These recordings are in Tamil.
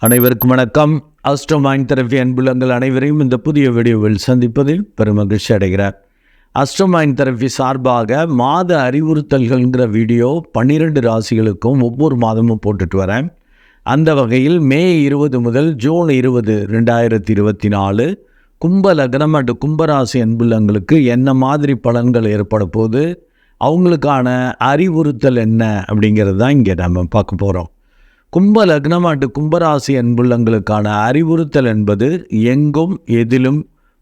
அனைவருக்கும் வணக்கம். அஸ்ட்ரோ மைண்ட் தெரபி அன்புள்ளங்கள் அனைவரையும் இந்த புதிய வீடியோவில் சந்திப்பதில் பெருமகிழ்ச்சி அடைகிறார். அஸ்ட்ரோ மைண்ட் தெரபி சார்பாக மாத அறிவுறுத்தல்கள்ங்கிற வீடியோ 12 ராசிகளுக்கும் ஒவ்வொரு மாதமும் போட்டுட்டு வரேன். அந்த வகையில் மே 20 முதல் ஜூன் 20, 2024 கும்ப லக்னம் அண்டு கும்பராசி அன்புள்ளங்களுக்கு என்ன மாதிரி பலன்கள் ஏற்பட போது, அவங்களுக்கான அறிவுறுத்தல் என்ன அப்படிங்கிறது தான் இங்கே நம்ம பார்க்க போகிறோம். கும்ப லக்னம் அண்டு கும்பராசி அன்புள்ளங்களுக்கான அறிவுறுத்தல் என்பது எங்கும் எதிலும்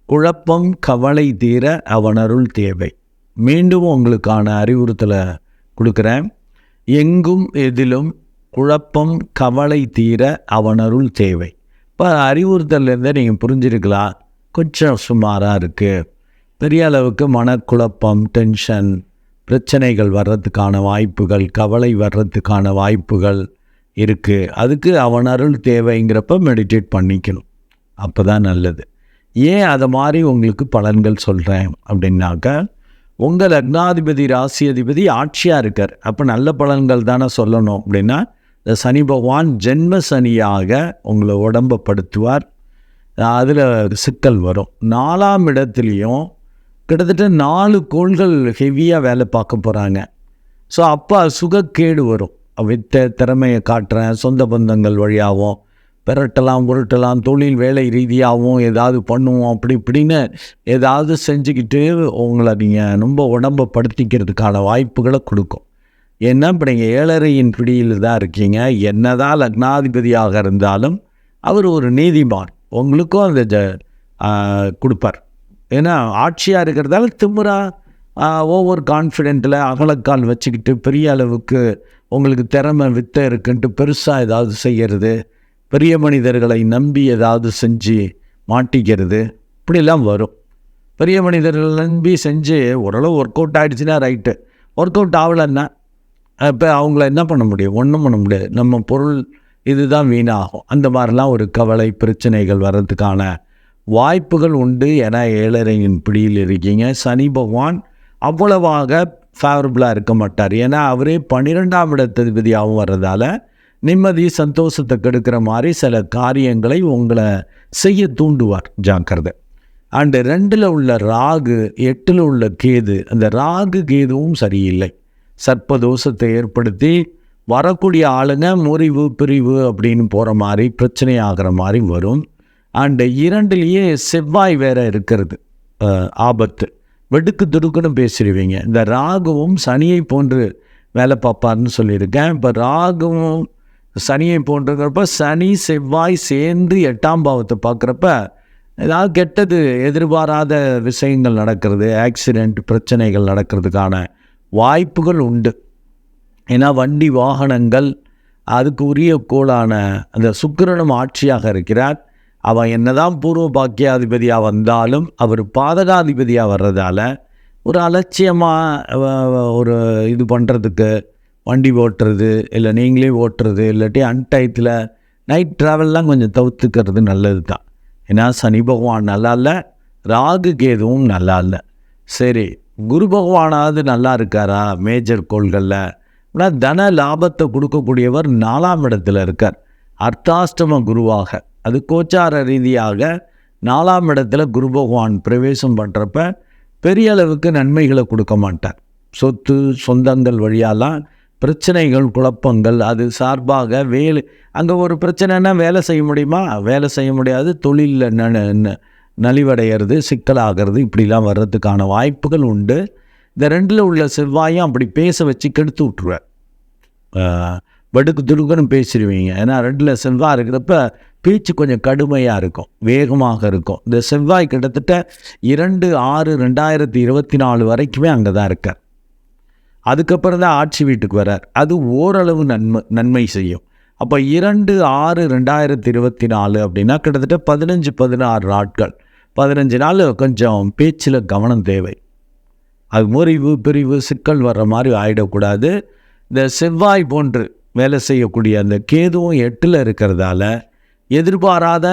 குழப்பம் கவலை தீர அவனருள் தேவை. மீண்டும் உங்களுக்கான அறிவுறுத்தலை கொடுக்குறேன். எங்கும் எதிலும் குழப்பம் கவலை தீர அவனருள் தேவை. இப்போ அறிவுறுத்தல்லேருந்தே நீங்கள் புரிஞ்சிருக்கலாம், கொஞ்சம் சுமாராக இருக்குது, பெரிய அளவுக்கு மனக்குழப்பம், டென்ஷன், பிரச்சனைகள் வர்றதுக்கான வாய்ப்புகள், கவலை வர்றதுக்கான வாய்ப்புகள் இருக்குது. அதுக்கு அவன் அருள் தேவைங்கிறப்ப மெடிடேட் பண்ணிக்கணும், அப்போ தான் நல்லது. ஏன் அதை மாதிரி உங்களுக்கு பலன்கள் சொல்கிறேன் அப்படின்னாக்கா, உங்கள் லக்னாதிபதி ராசி அதிபதி ஆட்சியாக இருக்கார். அப்போ நல்ல பலன்கள் தானே சொல்லணும். அப்படின்னா இந்த சனி பகவான் ஜென்ம சனியாக உங்களை உடம்பப்படுத்துவார். அதில் சிக்கல் வரும். 4ஆம் இடத்துலையும் கிட்டத்தட்ட 4 கோள்கள் ஹெவியாக வேலை பார்க்க போகிறாங்க. ஸோ அப்போ சுகக்கேடு வரும். வித்த திறமையை காட்டுறேன், சொந்த பந்தங்கள் வழியாகவும் பெரட்டலாம், உருட்டலாம், தொழில் வேலை ரீதியாகவும் ஏதாவது பண்ணுவோம், அப்படி இப்படின்னு ஏதாவது செஞ்சுக்கிட்டு உங்களை நீங்கள் ரொம்ப உடம்பப்படுத்திக்கிறதுக்கான வாய்ப்புகளை கொடுக்கும். ஏன்னா இப்போ நீங்கள் 7.5 பிடியில் தான் இருக்கீங்க. என்னதான் லக்னாதிபதியாக இருந்தாலும் அவர் ஒரு நீதிமான், உங்களுக்கும் அந்த கொடுப்பார். ஏன்னா ஆட்சியாக இருக்கிறதால திமிரா ஓவர் கான்ஃபிடென்ட்டில் அகலக்கால் வச்சுக்கிட்டு பெரிய அளவுக்கு உங்களுக்கு திறமை வித்தை இருக்குன்ட்டு பெருசாக ஏதாவது செய்கிறது, பெரிய மனிதர்களை நம்பி ஏதாவது செஞ்சு மாட்டிக்கிறது, இப்படிலாம் வரும். பெரிய மனிதர்களை நம்பி செஞ்சு ஓரளவு ஒர்க் அவுட் ஆகிடுச்சுன்னா ரைட்டு, ஒர்க் அவுட் ஆகலைன்னா இப்போ அவங்கள என்ன பண்ண முடியும்? ஒன்றும் பண்ண முடியாது. நம்ம பொருள் இதுதான் வீணாகும். அந்த மாதிரிலாம் ஒரு கவலை பிரச்சனைகள் வர்றதுக்கான வாய்ப்புகள் உண்டு. ஏன்னா 7.5 பிடியில் இருக்கீங்க. சனி பகவான் அவ்வளவாக ஃபேவரபுளாக இருக்க மாட்டார். ஏன்னா அவரே 12ஆம் இடத்ததிபதியாகவும் வர்றதால நிம்மதி சந்தோஷத்தை கெடுக்கிற மாதிரி சில காரியங்களை உங்களை செய்ய தூண்டுவார். ஜாக்கிரதை. அண்டு 2ல் உள்ள ராகு, 8ல் உள்ள கேது, அந்த ராகு கேதுவும் சரியில்லை. சர்ப்பதோஷத்தை ஏற்படுத்தி வரக்கூடிய ஆளுங்க முறிவு பிரிவு அப்படின்னு போகிற மாதிரி பிரச்சனை ஆகிற மாதிரி வரும். அண்டு 2லேயே செவ்வாய் வேற இருக்கிறது, ஆபத்து. வெடுக்கு துடுக்குன்னு பேசிடுவீங்க. இந்த ராகுவும் சனியை போன்று வேலை பார்ப்பார்னு சொல்லியிருக்கேன். இப்போ ராகுவும் சனியை போன்றுங்கிறப்ப சனி செவ்வாய் சேர்ந்து 8ஆம் பாவத்தை பார்க்குறப்ப ஏதாவது கெட்டது எதிர்பாராத விஷயங்கள் நடக்கிறது, ஆக்சிடெண்ட் பிரச்சனைகள் நடக்கிறதுக்கான வாய்ப்புகள் உண்டு. ஏன்னா வண்டி வாகனங்கள் அதுக்கு உரிய கோளான அந்த சுக்கிரனும் ஆட்சியாக இருக்கிறார். அவன் என்னதான் பூர்வ பாக்கியாதிபதியாக வந்தாலும் அவர் பாதகாதிபதியாக வர்றதால ஒரு அலட்சியமாக ஒரு இது பண்ணுறதுக்கு, வண்டி ஓட்டுறது இல்லை நீங்களே ஓட்டுறது, இல்லாட்டி அன்டயத்தில் நைட் ட்ராவல்லாம் கொஞ்சம் தவிர்த்துக்கிறது நல்லது தான். ஏன்னா சனி பகவான் நல்லா இல்லை, ராகு கேதுவும் நல்லா இல்லை. சரி, குரு பகவானாவது நல்லா இருக்காரா? மேஜர் கோள்களில் ஆனால் தன லாபத்தை கொடுக்கக்கூடியவர் 4ஆம் இடத்துல இருக்கார், அர்த்தாஷ்டம குருவாக. அது கோச்சார ரீதியாக 4ஆம் இடத்துல குரு பகவான் பிரவேசம் பண்ணுறப்ப பெரிய அளவுக்கு நன்மைகளை கொடுக்க மாட்டார். சொத்து சொந்தங்கள் வழியாலாம் பிரச்சனைகள் குழப்பங்கள், அது சார்பாக வேலை, அங்கே ஒரு பிரச்சனைனா வேலை செய்ய முடியுமா? வேலை செய்ய முடியாது. தொழிலில் நலிவடைகிறது, சிக்கலாகிறது, இப்படிலாம் வர்றதுக்கான வாய்ப்புகள் உண்டு. இந்த 2ல் உள்ள செவ்வாயும் அப்படி பேச வச்சு கெடுத்து விட்ருவார். வெடுக்கு துடுக்குன்னு பேசிடுவீங்க. ஏன்னா 2ல் செவ்வாய் இருக்கிறப்ப பேச்சு கொஞ்சம் கடுமையாக இருக்கும், வேகமாக இருக்கும். இந்த செவ்வாய் கிட்டத்தட்ட 2/6/2024 வரைக்குமே அங்கே தான் இருக்கார். அதுக்கப்புறம் தான் ஆட்சி வீட்டுக்கு வரார். அது ஓரளவு நன்மை செய்யும். அப்போ 2/6/2024 அப்படின்னா கிட்டத்தட்ட 15-16 நாட்கள், 15 நாள் கொஞ்சம் பேச்சில் கவனம் தேவை. அது முறிவு பிரிவு சிக்கல் வர்ற மாதிரி ஆகிடக்கூடாது. இந்த செவ்வாய் போன்று வேலை செய்யக்கூடிய அந்த கேதுவும் 8ல் இருக்கிறதால எதிர்பாராத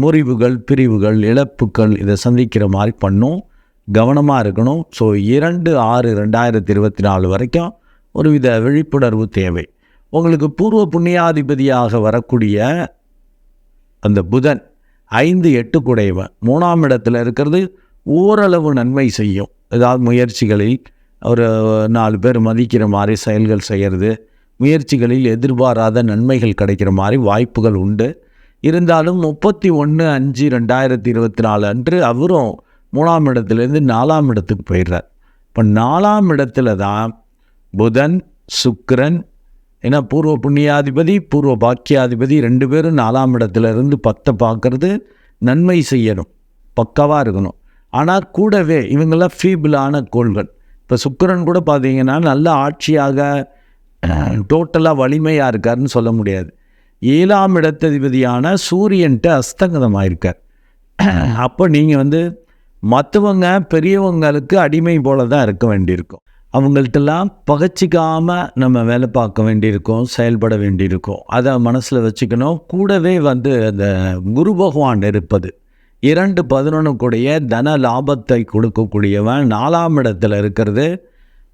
முறிவுகள் பிரிவுகள் இழப்புகள் இதை சந்திக்கிற மாதிரி பண்ணும். கவனமாக இருக்கணும். ஸோ 2/6/2024 வரைக்கும் ஒருவித விழிப்புணர்வு தேவை. உங்களுக்கு பூர்வ புண்ணியாதிபதியாக வரக்கூடிய அந்த புதன் 5-8 கூடையவன் 3ஆம் இடத்துல இருக்கிறது ஓரளவு நன்மை செய்யும். ஏதாவது முயற்சிகளில் ஒரு 4 பேர் மதிக்கிற மாதிரி செயல்கள் செய்கிறது, முயற்சிகளில் எதிர்பாராத நன்மைகள் கிடைக்கிற மாதிரி வாய்ப்புகள் உண்டு. இருந்தாலும் 31/5/2024 அன்று அவரும் 3ஆம் இடத்துலேருந்து 4ஆம் இடத்துக்கு போயிடுறார். இப்போ 4ஆம் இடத்துல தான் புதன், சுக்கிரன், ஏன்னா பூர்வ புண்ணியாதிபதி பூர்வ பாக்கியாதிபதி 2 பேரும் 4ஆம் இடத்துல இருந்து 10 பார்க்கறது நன்மை செய்யணும், பக்காவாக இருக்கணும். ஆனால் கூடவே இவங்கெல்லாம் ஃபீபிளான கோள்கள். இப்போ சுக்கிரன் கூட பார்த்தீங்கன்னா நல்ல ஆட்சியாக டோட்டலாக வலிமையாக இருக்காருன்னு சொல்ல முடியாது. 7ஆம் இடத்ததிபதியான சூரியன்ட்ட அஸ்தங்கதமாக இருக்கார். அப்போ நீங்கள் மற்றவங்க பெரியவங்களுக்கு அடிமை போல தான் இருக்க வேண்டியிருக்கும். அவங்கள்ட்டெல்லாம் பகச்சிக்காமல் நம்ம வேலை பார்க்க வேண்டியிருக்கோம், செயல்பட வேண்டியிருக்கும். அதை மனசில் வச்சுக்கணும். கூடவே அந்த குரு பகவான் இருப்பது 2-11 கூடிய தன லாபத்தை கொடுக்கக்கூடியவன் 4ஆம் இடத்துல இருக்கிறது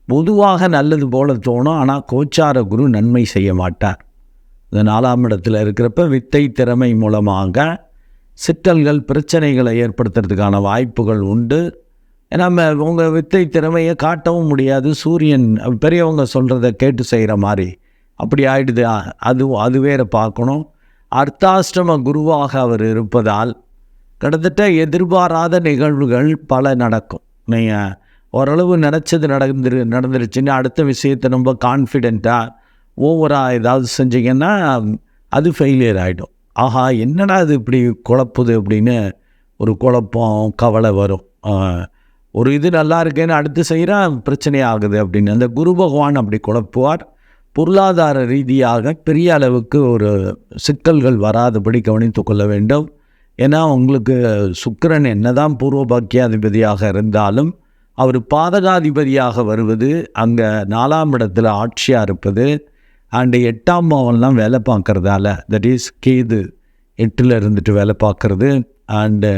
பொதுவாக நல்லது போல தோணும். ஆனால் கோச்சார குரு நன்மை செய்ய மாட்டார். இந்த 4ஆம் இடத்துல இருக்கிறப்ப வித்தை திறமை மூலமாக சிக்கல்கள் பிரச்சனைகளை ஏற்படுத்துறதுக்கான வாய்ப்புகள் உண்டு. நம்ம உங்கள் வித்தை திறமையை காட்டவும் முடியாது. சூரியன் பெரியவங்க சொல்கிறத கேட்டு செய்கிற மாதிரி அப்படி ஆயிடுது. அது வேறு பார்க்கணும். அர்த்தாஷ்டம குருவாக அவர் இருப்பதால் கிட்டத்தட்ட எதிர்பாராத நிகழ்வுகள் பல நடக்கும். நீங்கள் ஓரளவு நினச்சது நடந்துருச்சுன்னு அடுத்த விஷயத்தை ரொம்ப கான்ஃபிடெண்ட்டாக ஓவராக ஏதாவது செஞ்சிங்கன்னா அது ஃபெயிலியர் ஆகிடும். ஆஹா, என்னடா அது இப்படி குழப்புது அப்படின்னு ஒரு குழப்பம், கவலை வரும். ஒரு இது நல்லா இருக்கேன்னு அடுத்து செய்கிறா பிரச்சனை ஆகுது அப்படின்னு அந்த குரு பகவான் அப்படி குழப்புவார். பொருளாதார ரீதியாக பெரிய அளவுக்கு ஒரு சிக்கல்கள் வராதபடி கவனித்து கொள்ள வேண்டும். ஏன்னா உங்களுக்கு சுக்கிரன் என்னதான் பூர்வ பாக்கியாதிபதியாக இருந்தாலும் அவர் பாதகாதிபதியாக வருவது, அங்கே 4ஆம் இடத்துல ஆட்சியாக இருப்பது, அண்டு 8ஆம் பாவம்லாம் வேலை பார்க்குறதால, தட் இஸ் கேது 8ல் இருந்துட்டு வேலை பார்க்குறது. அண்டு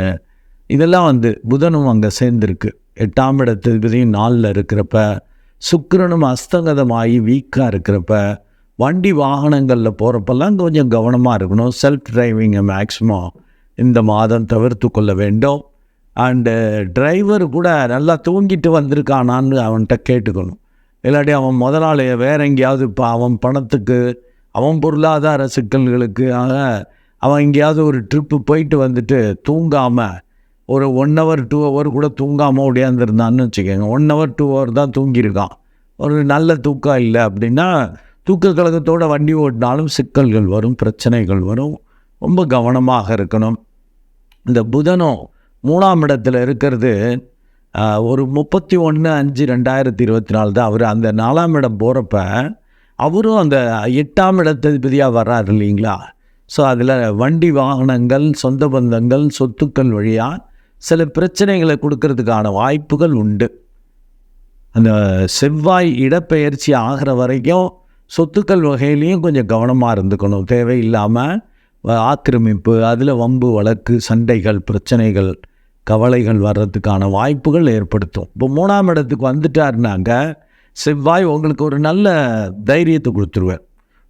இதெல்லாம் புதனும் அங்கே சேர்ந்துருக்கு. 8ஆம் இடத்துலையும் 4ல் இருக்கிறப்ப, சுக்கிரனும் அஸ்தங்கதமாகி வீக்காக இருக்கிறப்ப, வண்டி வாகனங்களில் போகிறப்பெல்லாம் கொஞ்சம் கவனமாக இருக்கணும். செல்ஃப் டிரைவிங்கை மேக்ஸிமம் இந்த மாதம் தவிர்த்து கொள்ள வேண்டும். அண்டு டிரைவர் கூட நல்லா தூங்கிட்டு வந்திருக்கானான்னு அவன்கிட்ட கேட்டுக்கணும். இல்லாட்டி அவன் முதலாளி வேறு எங்கேயாவது இப்போ அவன் பணத்துக்கு, அவன் பொருளாதார சிக்கல்களுக்கு அவன் எங்கேயாவது ஒரு ட்ரிப்பு போயிட்டு வந்துட்டு தூங்காமல் ஒரு 1 hour 2 hour கூட தூங்காமல் ஓடியாந்துருந்தான்னு வச்சுக்கோங்க. 1 hour 2 hour தான் தூங்கியிருக்கான். ஒரு நல்ல தூக்கம் இல்லை அப்படின்னா தூக்க கழகத்தோடு வண்டி ஓட்டினாலும் சிக்கல்கள் வரும், பிரச்சனைகள் வரும். ரொம்ப கவனமாக இருக்கணும். இந்த புதனும் 3ஆம் இடத்துல இருக்கிறது ஒரு 31/5/2024 தான் அவர் அந்த 4ஆம் இடம் போகிறப்ப அவரும் அந்த 8ஆம் இடத்ததிபதியாக வர்றார் இல்லைங்களா. ஸோ அதில் வண்டி வாகனங்கள், சொந்த பந்தங்கள், சொத்துக்கள் வழியாக சில பிரச்சனைகளை கொடுக்கறதுக்கான வாய்ப்புகள் உண்டு. அந்த செவ்வாய் இடப்பெயர்ச்சி ஆகிற வரைக்கும் சொத்துக்கள் வகையிலையும் கொஞ்சம் கவனமாக இருந்துக்கணும். தேவையில்லாமல் ஆக்கிரமிப்பு, அதில் வம்பு வழக்கு, சண்டைகள், பிரச்சனைகள், கவலைகள் வர்றதுக்கான வாய்ப்புகள் ஏற்படுத்தும். இப்போ 3ஆம் இடத்துக்கு வந்துட்டாருனாங்க செவ்வாய் உங்களுக்கு ஒரு நல்ல தைரியத்தை கொடுத்துருவார்.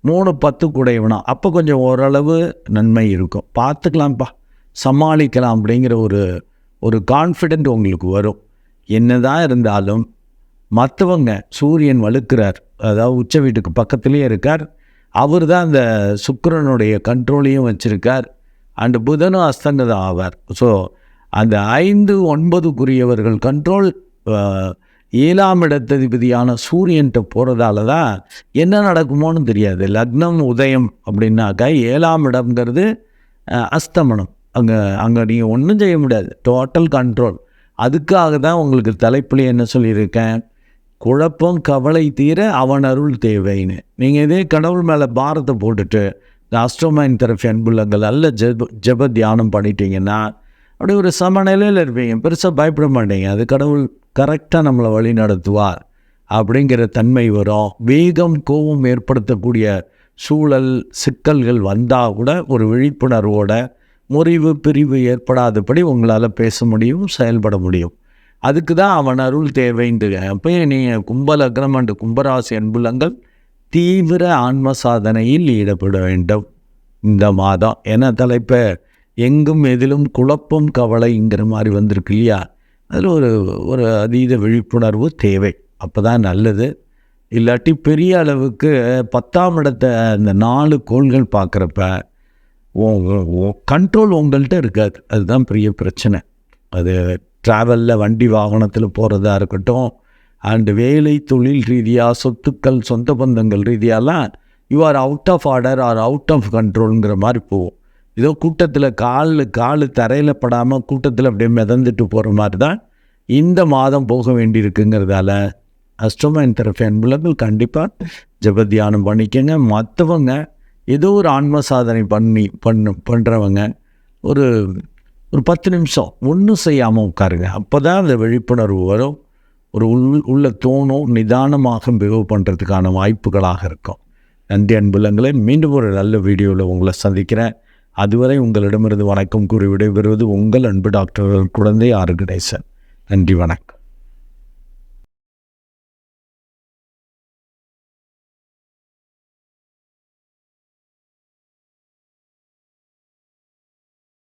3-10 கூடையவனா அப்போ கொஞ்சம் ஓரளவு நன்மை இருக்கும். பார்த்துக்கலாம்ப்பா, சமாளிக்கலாம் அப்படிங்கிற ஒரு கான்ஃபிடென்ட் உங்களுக்கு வரும். என்னதான் இருந்தாலும் மற்றவங்க சூரியன் வலுக்கிறார், அதாவது உச்ச வீட்டுக்கு பக்கத்துலேயே இருக்கார். அவர் தான் அந்த சுக்கிரனுடைய கண்ட்ரோலையும் வச்சுருக்கார். அண்டு புதனும் அஸ்தங்கதம் ஆவார். ஸோ அந்த 5-9 கண்ட்ரோல் 7ஆம் இடத்ததிபதியான சூரியன்ட்ட போகிறதால தான் என்ன நடக்குமோன்னு தெரியாது. லக்னம் உதயம் அப்படின்னாக்கா 7ஆம் இடம்ங்கிறது அஸ்தமனம். அங்கே நீங்கள் ஒன்றும் செய்ய முடியாது, டோட்டல் கண்ட்ரோல். அதுக்காக தான் உங்களுக்கு தலைப்பில் என்ன சொல்லியிருக்கேன், குழப்பம் கவலை தீர அவன் அருள் தேவைன்னு. நீங்கள் இதே கடவுள் மேலே பாரத்தை போட்டுட்டு இந்த அஸ்ட்ரோமைன் தெரபி அன்புள்ளங்கள் நல்ல ஜப தியானம் பண்ணிட்டீங்கன்னா அப்படி ஒரு சமநிலையில் இருப்பீங்க. பெருசாக பயப்பட மாட்டீங்க. அது கடவுள் கரெக்டாக நம்மளை வழி நடத்துவார் அப்படிங்கிற தன்மை வரும். வேகம், கோபம் ஏற்படுத்தக்கூடிய சூழல், சிக்கல்கள் வந்தால் கூட ஒரு விழிப்புணர்வோட முறிவு பிரிவு ஏற்படாதபடி உங்களால் பேச முடியும், செயல்பட முடியும். அதுக்கு தான் அவன் அருள் தேவைன்னு. அப்போ நீங்கள் கும்பலக்னம் அண்டு கும்பராசி அன்புள்ளங்கள் தீவிர ஆன்ம சாதனையில் ஈடுபட வேண்டும் இந்த மாதம். என தலைப்பை எங்கும் எதிலும் குழப்பம் கவலைங்கிற மாதிரி வந்திருக்கு இல்லையா? அதில் ஒரு அதீத விழிப்புணர்வு தேவை. அப்போ தான் நல்லது. இல்லாட்டி பெரிய அளவுக்கு 10ஆம் இடத்தை அந்த 4 கோள்கள் பார்க்குறப்ப கண்ட்ரோல் உங்கள்கிட்ட இருக்காது. அதுதான் பெரிய பிரச்சனை. அது ட்ராவலில் வண்டி வாகனத்தில் போகிறதா இருக்கட்டும், அண்டு வேலை தொழில் ரீதியாக சொத்துக்கள் சொந்த பந்தங்கள் ரீதியாலாம் you are out of order or out of கண்ட்ரோலுங்கிற மாதிரி போகும். ஏதோ கூட்டத்தில் கால் தரையில் படாமல் கூட்டத்தில் அப்படியே மிதந்துட்டு போகிற மாதிரி தான் இந்த மாதம் போக வேண்டியிருக்குங்கிறதால அஸ்ட்ரோமைன் தெரபி அன்புலங்கள் கண்டிப்பாக ஜப தியானம் பண்ணிக்கங்க. மற்றவங்க ஏதோ ஒரு ஆன்ம சாதனை பண்ணுறவங்க ஒரு 10 நிமிஷம் ஒன்றும் செய்யாமல் உட்காருங்க. அப்போ தான் அந்த விழிப்புணர்வு வரும். உள்ள தோணும், நிதானமாக பிஹேவ் பண்ணுறதுக்கான வாய்ப்புகளாக இருக்கும். நன்றி அன்புலங்களே. மீண்டும் ஒரு நல்ல வீடியோவில் உங்களை சந்திக்கிறேன். அதுவரை உங்களிடமிருந்து வணக்கம் கூறி விடைபெறுவது உங்கள் அன்பு டாக்டர் குழந்தை ஆர் கணேசன். நன்றி, வணக்கம்.